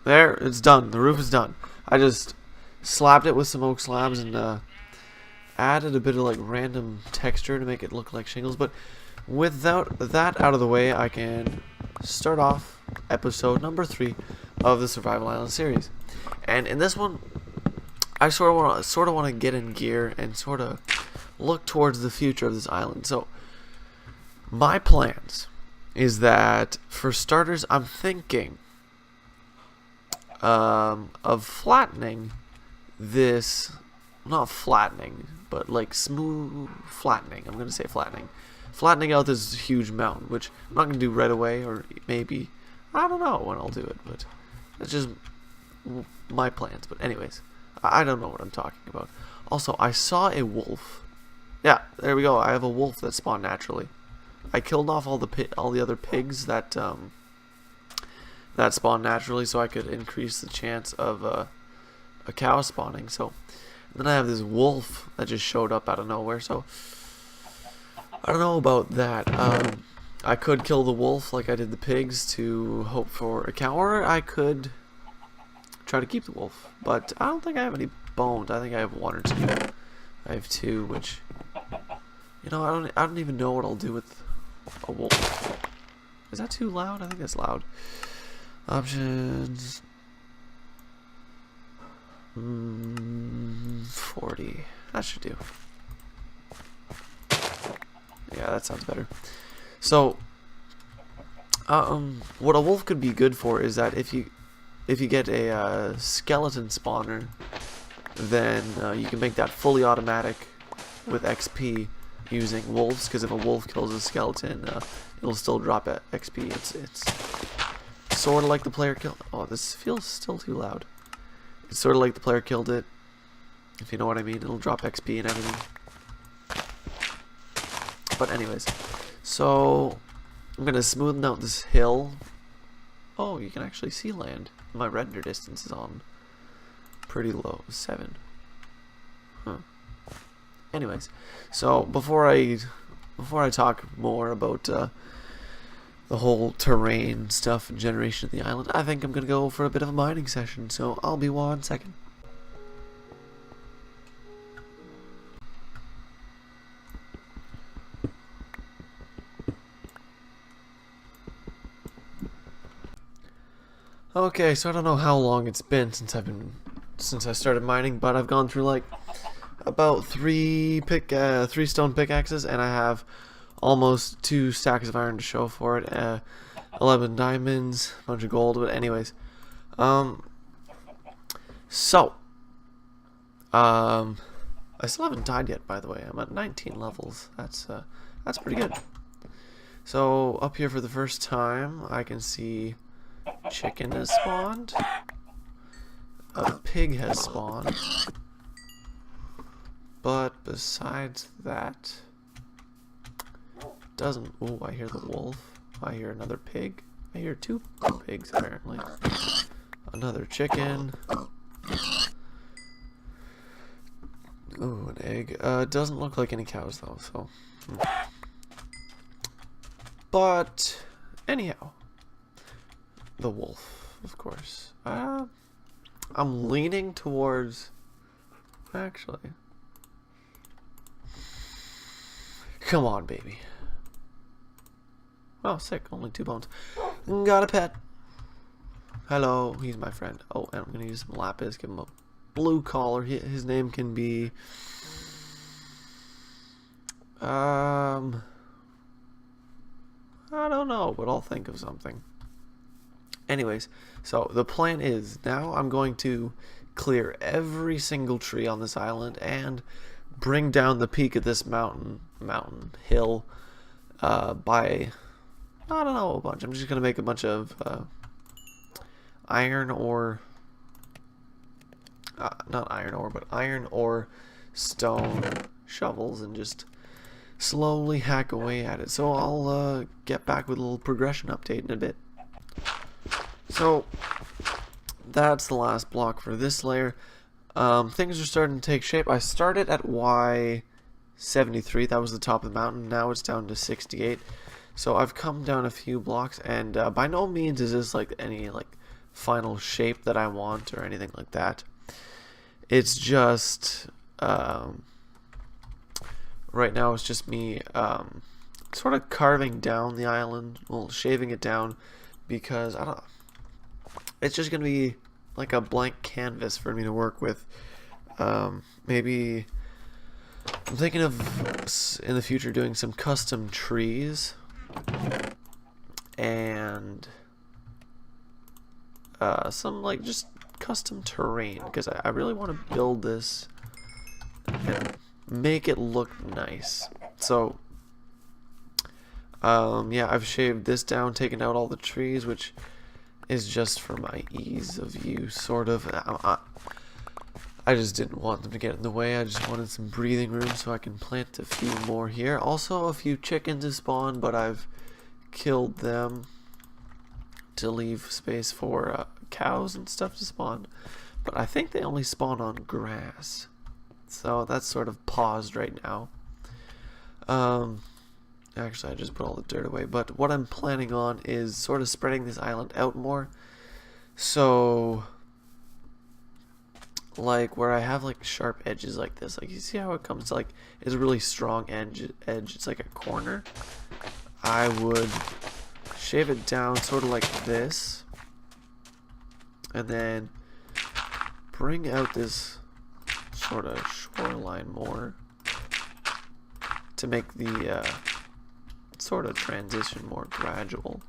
There, it's done. The roof is done. I just slapped it with some oak slabs and added a bit of like random texture to make it look like shingles. But without that out of the way, I can start off episode number 3 of the Survival Island series. And in this one, I sort of want to get in gear and sort of look towards the future of this island. So my plans is that for starters, I'm thinking of flattening this, not flattening, but like smooth flattening. I'm gonna say flattening out this huge mountain, which I'm not gonna do right away, or maybe I don't know when I'll do it, but that's just my plans. But anyways, I don't know what I'm talking about. Also, I saw a wolf. Yeah, there we go. I have a wolf that spawned naturally. I killed off all the other pigs that that spawned naturally, so I could increase the chance of a cow spawning. So then I have this wolf that just showed up out of nowhere. So I don't know about that. I could kill the wolf like I did the pigs to hope for a cow, or I could try to keep the wolf. But I don't think I have any bones. I think I have 1 or 2. I have 2, which, you know, I don't even know what I'll do with a wolf. Is that too loud? I think that's loud. Options. 40. That should do. Yeah, that sounds better. So, what a wolf could be good for is that if you get a skeleton spawner, then you can make that fully automatic with XP using wolves. Because if a wolf kills a skeleton, it'll still drop at XP. It's sort of like the player killed. Oh, this feels still too loud. It's sort of like the player killed it. If you know what I mean, it'll drop XP and everything. But anyways, so I'm gonna smoothen out this hill. Oh, you can actually see land. My render distance is on pretty low, 7. Huh. Anyways, so before I talk more about the whole terrain stuff and generation of the island, I think I'm gonna go for a bit of a mining session. So I'll be 1 second. Okay, so I don't know how long it's been since I started mining, but I've gone through like about 3 stone pickaxes, and I have almost 2 stacks of iron to show for it. 11 diamonds, a bunch of gold. But anyways, so I still haven't died yet. By the way, I'm at 19 levels. That's pretty good. So up here for the first time, I can see chicken has spawned. A pig has spawned. But besides that, doesn't. Oh, I hear the wolf. I hear another pig. I hear 2 pigs apparently. Another chicken. Ooh, an egg. Doesn't look like any cows though. So. But anyhow, the wolf, of course. I'm leaning towards. Actually. Come on, baby. Oh, sick. Only 2 bones. Got a pet. Hello. He's my friend. Oh, and I'm going to use some lapis. Give him a blue collar. His name can be... I don't know, but I'll think of something. Anyways, so the plan is now I'm going to clear every single tree on this island and bring down the peak of this hill by, I don't know, a bunch. I'm just gonna make a bunch of iron ore, not iron ore, but iron ore stone shovels, and just slowly hack away at it. So I'll get back with a little progression update in a bit. So that's the last block for this layer. Things are starting to take shape. I started at Y73, that was the top of the mountain. Now it's down to 68. So I've come down a few blocks, and by no means is this like any like final shape that I want or anything like that. It's just right now it's just me sort of carving down the island, well, shaving it down, because I don't. It's just gonna be like a blank canvas for me to work with. Maybe I'm thinking of in the future doing some custom trees and some like just custom terrain, because I really want to build this and make it look nice. So yeah, I've shaved this down, taken out all the trees, which is just for my ease of use, sort of. I just didn't want them to get in the way. I just wanted some breathing room so I can plant a few more here. Also, a few chickens have spawned, but I've killed them to leave space for cows and stuff to spawn. But I think they only spawn on grass, so that's sort of paused right now. Actually, I just put all the dirt away. But what I'm planning on is sort of spreading this island out more. So, like where I have like sharp edges like this, like you see how it comes to like it's a really strong edge. It's like a corner. I would shave it down sort of like this, and then bring out this sort of shoreline more to make the sort of transition more gradual.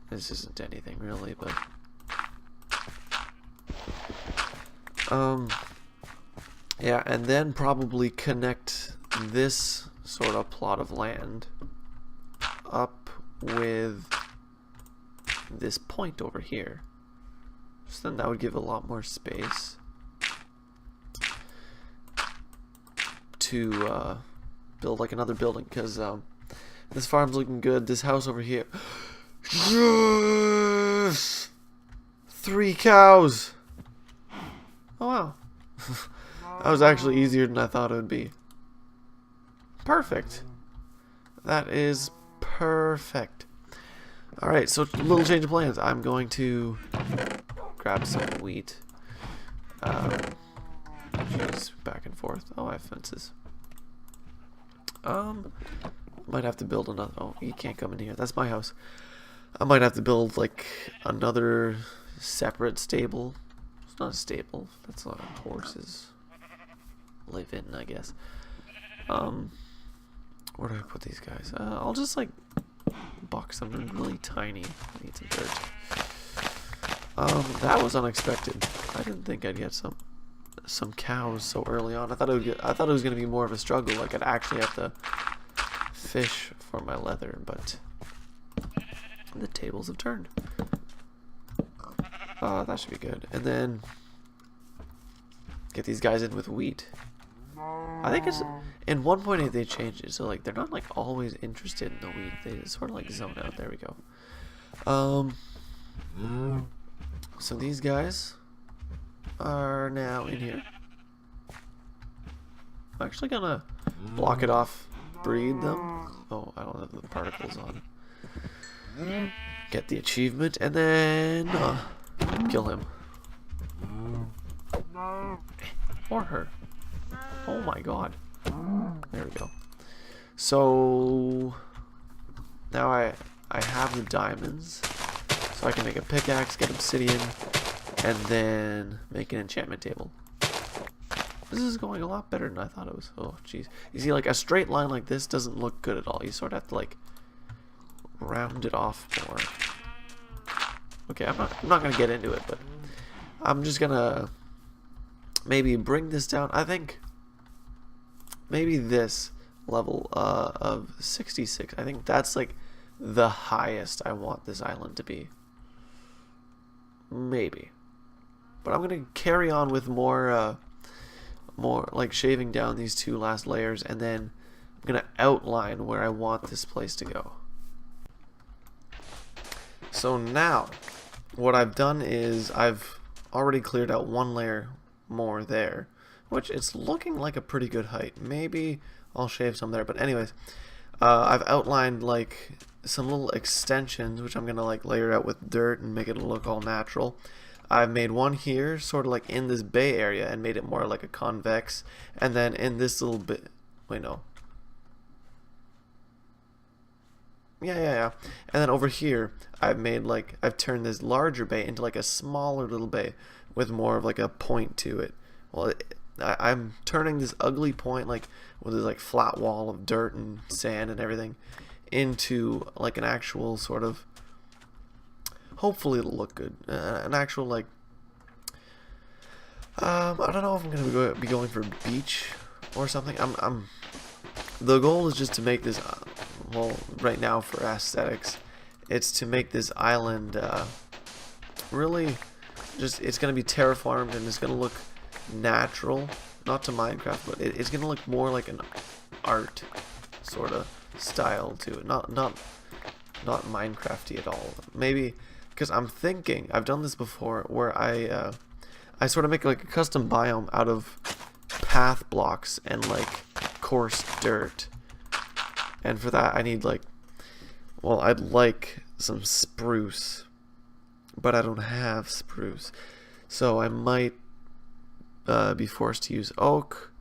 This isn't anything really, but yeah, and then probably connect this sort of plot of land up with this point over here. So then that would give a lot more space to build like another building, because this farm's looking good. This house over here, yes! 3 cows. Oh wow. That was actually easier than I thought it would be. Perfect. That is perfect. Alright, so little change of plans. I'm going to grab some wheat. Jeez, back and forth. Oh, I have fences. Might have to build another. Oh, you can't come in here. That's my house. I might have to build like another separate stable. It's not a stable. That's what horses live in, I guess. Where do I put these guys? I'll just like box them in really tiny. I need some dirt. That was unexpected. I didn't think I'd get some cows so early on. I thought it was gonna be more of a struggle. Like I'd actually have to fish for my leather, but the tables have turned. That should be good. And then get these guys in with wheat. I think it's in 1.8 they changed it, so like they're not like always interested in the wheat. They just sort of like zone out. There we go. So these guys are now in here. I'm actually gonna block it off, breed them. Oh, I don't have the particles on. Get the achievement and then kill him. Or her. Oh my god. There we go. So now I have the diamonds, so I can make a pickaxe, get obsidian, and then make an enchantment table. This is going a lot better than I thought it was. Oh jeez. You see, like a straight line like this doesn't look good at all. You sort of have to like round it off more. Okay, I'm not gonna get into it, but I'm just gonna maybe bring this down. I think maybe this level of 66. I think that's like the highest I want this island to be. Maybe. But I'm gonna carry on with more like shaving down these 2 last layers, and then I'm gonna outline where I want this place to go. So now what I've done is I've already cleared out 1 layer more there, which it's looking like a pretty good height. Maybe I'll shave some there, but anyways, I've outlined like some little extensions, which I'm gonna like layer out with dirt and make it look all natural. I've made one here, sort of like in this bay area, and made it more like a convex. And then in this little bit, wait, no. Yeah. And then over here, I've turned this larger bay into like a smaller little bay with more of like a point to it. Well, I'm turning this ugly point, like with this like flat wall of dirt and sand and everything, into like an actual sort of, hopefully it'll look good, an actual like, I don't know if I'm gonna be going for beach or something. The goal is just to make this, well, right now for aesthetics, it's to make this island really just, it's gonna be terraformed and it's gonna look natural, not to Minecraft, but it's gonna look more like an art sort of style to it, not Minecrafty at all. Maybe because I'm thinking, I've done this before, where I sort of make like a custom biome out of path blocks and like coarse dirt, and for that I need like, well, I'd like some spruce, but I don't have spruce, so I might be forced to use oak,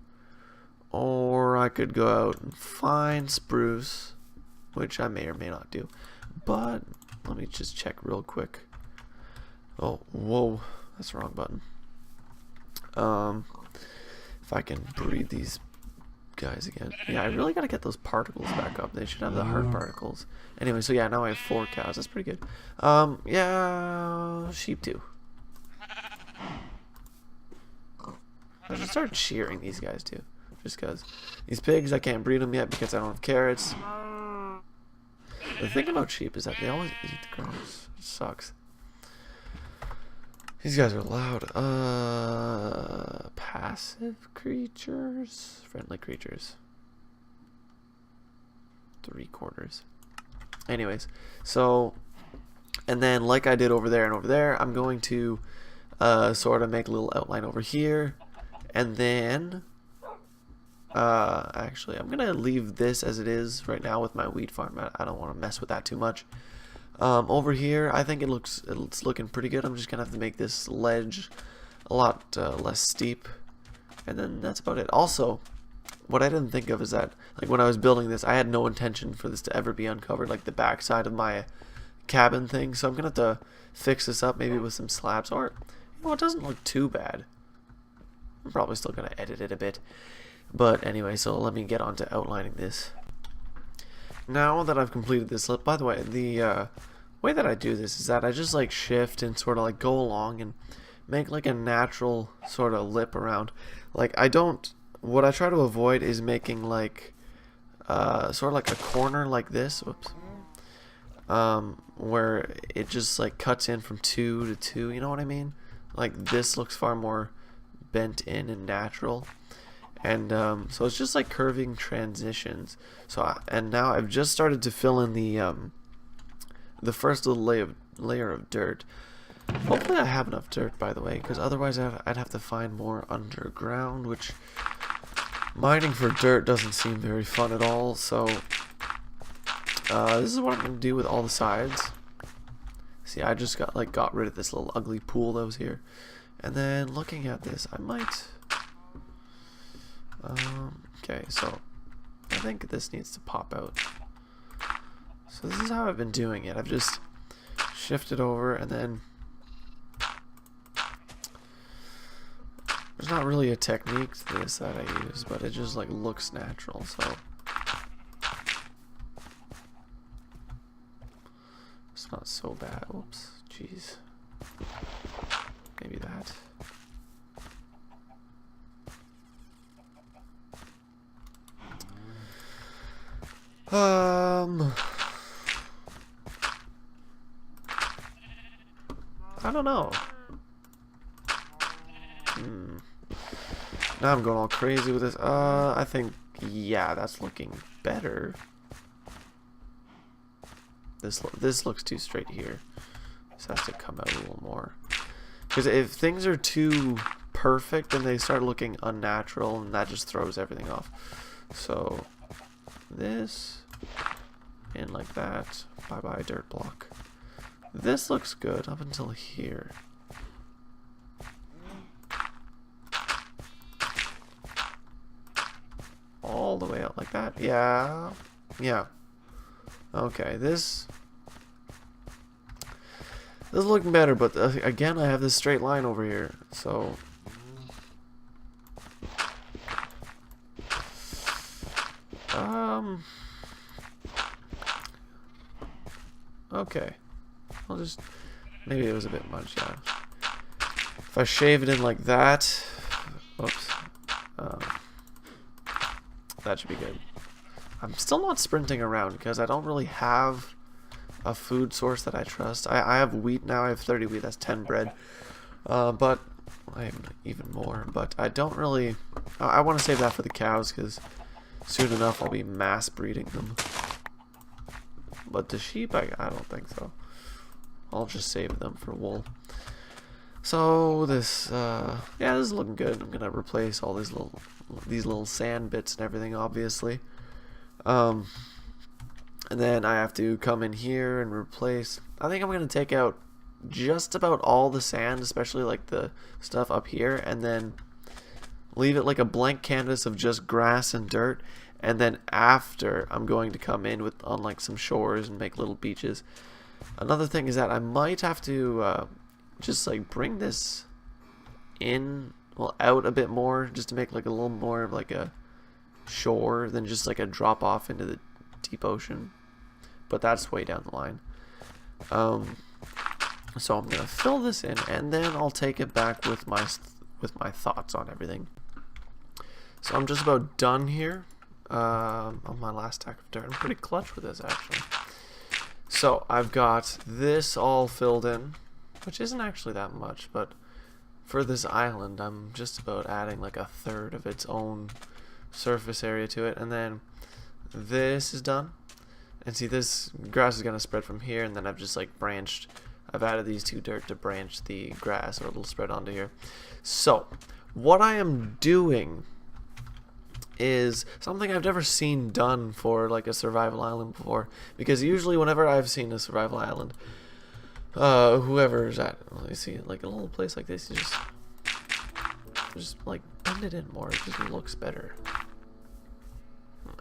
or I could go out and find spruce, which I may or may not do. But let me just check real quick. Oh, whoa, that's the wrong button. If I can breed these guys again. Yeah, I really gotta get those particles back up. They should have the hard particles. Anyway, so yeah, now I have 4 cows. That's pretty good. Yeah, sheep too. I should start shearing these guys too, just because these pigs, I can't breed them yet because I don't have carrots. The thing about sheep is that they always eat the grass. It sucks. These guys are loud. Passive creatures, friendly creatures. 3/4. Anyways, so, and then like I did over there and over there, I'm going to sort of make a little outline over here. And then, actually, I'm gonna leave this as it is right now with my wheat farm. I don't want to mess with that too much. Over here, I think it's looking pretty good. I'm just gonna have to make this ledge a lot less steep, and then that's about it. Also, what I didn't think of is that, like, when I was building this, I had no intention for this to ever be uncovered, like the back side of my cabin thing. So I'm gonna have to fix this up, maybe with some slabs, or, you know, it doesn't look too bad. I'm probably still going to edit it a bit. But anyway, so let me get on to outlining this. Now that I've completed this, by the way, the way that I do this is that I just like shift and sort of like go along and make like a natural sort of lip around. Like what I try to avoid is making like sort of like a corner like this, whoops, where it just like cuts in from 2 to 2, you know what I mean? Like this looks far more bent in and natural, and so it's just like curving transitions. So and now I've just started to fill in the first little layer of dirt. Hopefully I have enough dirt, by the way, because otherwise I'd have to find more underground, which mining for dirt doesn't seem very fun at all. So this is what I'm gonna do with all the sides. See, I just got rid of this little ugly pool that was here. And then looking at this, I might, okay, so I think this needs to pop out. So this is how I've been doing it. I've just shifted over, and then there's not really a technique to this that I use, but it just like looks natural, so it's not so bad. Whoops, jeez. Maybe that. I don't know. Now I'm going all crazy with this. I think, yeah, that's looking better. This looks too straight here. This has to come out a little more. Because if things are too perfect, then they start looking unnatural, and that just throws everything off. So this, in like that. Bye bye dirt block. This looks good up until here. All the way out like that. Yeah. Yeah. Okay, this is looking better, but again, I have this straight line over here, so okay. I'll just, maybe it was a bit much, yeah. If I shave it in like that, whoops, that should be good. I'm still not sprinting around because I don't really have a food source that I trust. I have wheat now. I have 30 wheat. That's 10 bread. But I have even more. But I don't really... I want to save that for the cows because soon enough I'll be mass breeding them. But the sheep, I don't think so. I'll just save them for wool. So this, yeah, this is looking good. I'm gonna replace all these little sand bits and everything, obviously. And then I have to come in here and replace. I think I'm gonna take out just about all the sand, especially like the stuff up here, and then leave it like a blank canvas of just grass and dirt. And then after, I'm going to come in on like some shores and make little beaches. Another thing is that I might have to just like bring this in, well, out a bit more, just to make like a little more of like a shore than just like a drop off into the deep ocean. But that's way down the line. So I'm gonna fill this in, and then I'll take it back with my thoughts on everything. So I'm just about done here on my last stack of dirt. I'm pretty clutch with this actually. So I've got this all filled in, which isn't actually that much, but for this island I'm just about adding like a third of its own surface area to it. And then this is done, and see, this grass is gonna spread from here, and then I've just like branched, I've added these two dirt to branch the grass, or it'll spread onto here. So what I am doing is something I've never seen done for like a survival island before, because usually whenever I've seen a survival island, whoever's at, let me see, like a little place like this, you just like bend it in more, it just looks better.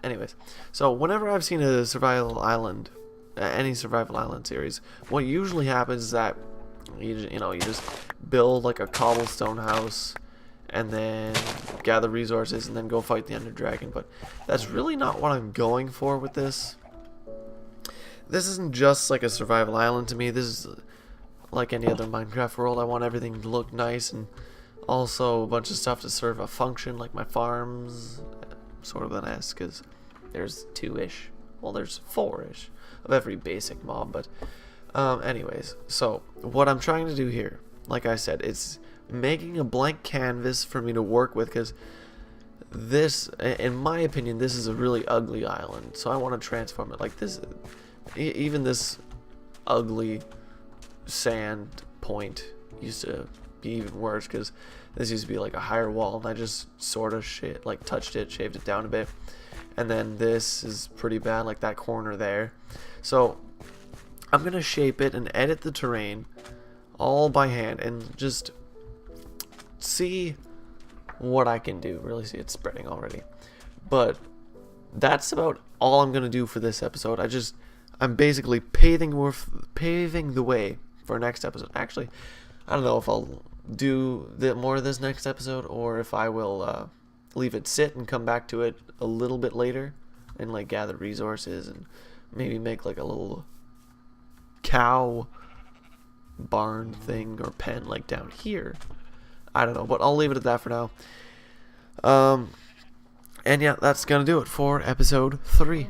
Anyways, so whenever I've seen a survival island, any survival island series, what usually happens is that you just build like a cobblestone house and then gather resources and then go fight the Ender Dragon. But that's really not what I'm going for with this. This isn't just like a survival island to me. This is like any other Minecraft world. I want everything to look nice, and also a bunch of stuff to serve a function, like my farms, sort of an S, because there's 2-ish, well, there's 4-ish of every basic mob. But anyways, so what I'm trying to do here, like I said, it's making a blank canvas for me to work with, because this, in my opinion, this is a really ugly island, so I want to transform it. Like this, even this ugly sand point used to be even worse, because this used to be like a higher wall, and I just sort of touched it, shaved it down a bit. And then this is pretty bad, like that corner there. So I'm gonna shape it and edit the terrain all by hand and just see what I can do. Really see it spreading already. But that's about all I'm gonna do for this episode. I'm basically paving the way for next episode. Actually, I don't know if I'll do more of this next episode, or if I will leave it sit and come back to it a little bit later and like gather resources and maybe make like a little cow barn thing or pen like down here. I don't know, but I'll leave it at that for now. And yeah, that's gonna do it for episode 3.